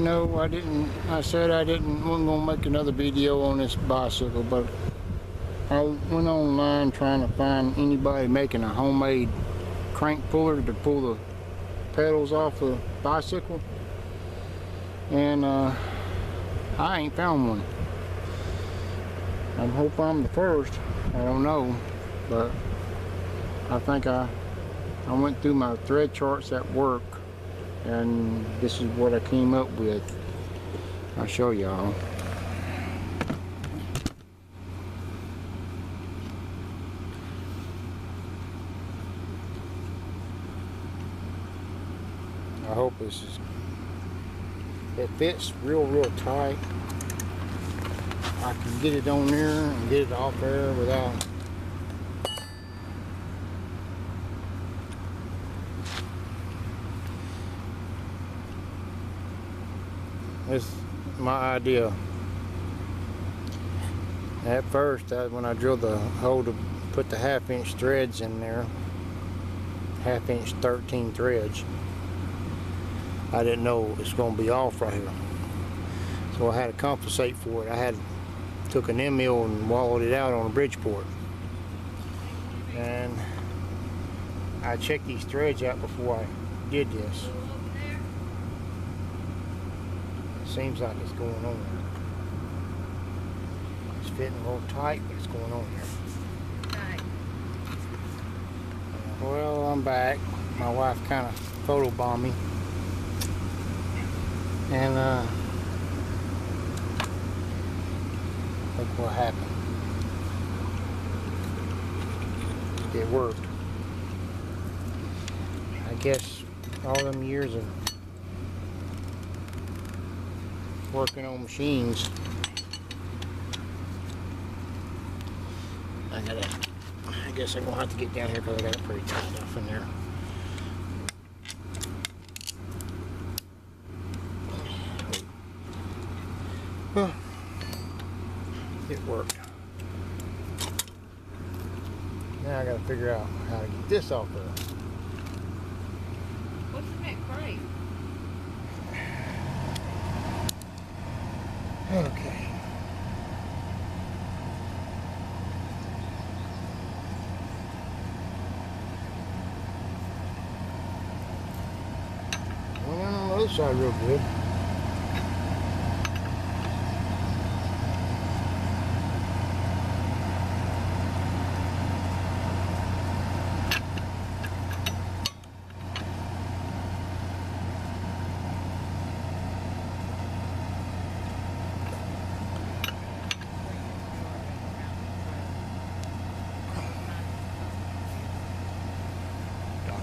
know I didn't. I said I wasn't gonna make another video on this bicycle, but I went online trying to find anybody making a homemade crank puller to pull the pedals off the bicycle, and I ain't found one. I hope I'm the first. I don't know, but I think I went through my thread charts at work, and this is what I came up with. I'll show y'all. I hope it fits real tight. I can get it on there and get it off there without this is my idea. At first, when I drilled the hole to put the 1/2 inch threads in there, 1/2 inch 13 threads, I didn't know it's going to be off right here, so I had to compensate for it. Took an end-mill and wallowed it out on a Bridgeport, and I checked these threads out before I did this. It seems like it's going on. It's fitting a little tight, but it's going on here. Well, I'm back. My wife kind of photobombed me, and look what happened. It worked. I guess all them years of working on machines, I guess I'm gonna have to get down here because I got it pretty tight off in there. Well, it worked. Now I gotta figure out how to get this off there. What's in that crate? Okay. Went on the other side real good.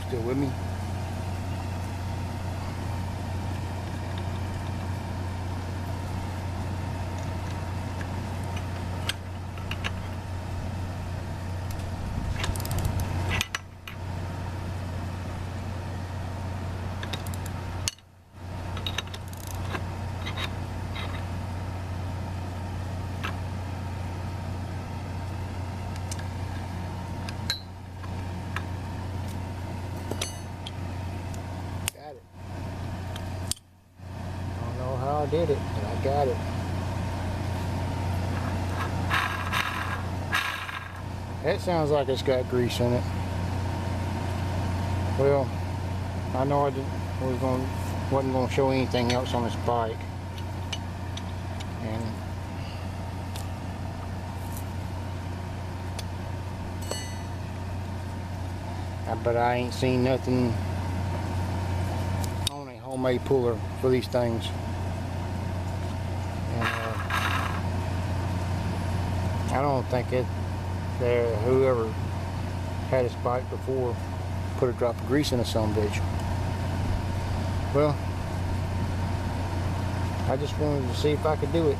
Still with me? I did it, and I got it. That sounds like it's got grease in it. Well, I know wasn't going to show anything else on this bike, but I ain't seen nothing on a homemade puller for these things. I don't think whoever had this bike before put a drop of grease in a sumbitch. Well, I just wanted to see if I could do it.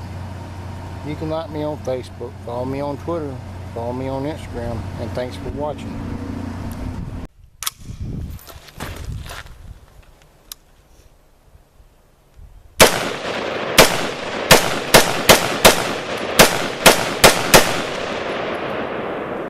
You can like me on Facebook, follow me on Twitter, follow me on Instagram, and thanks for watching.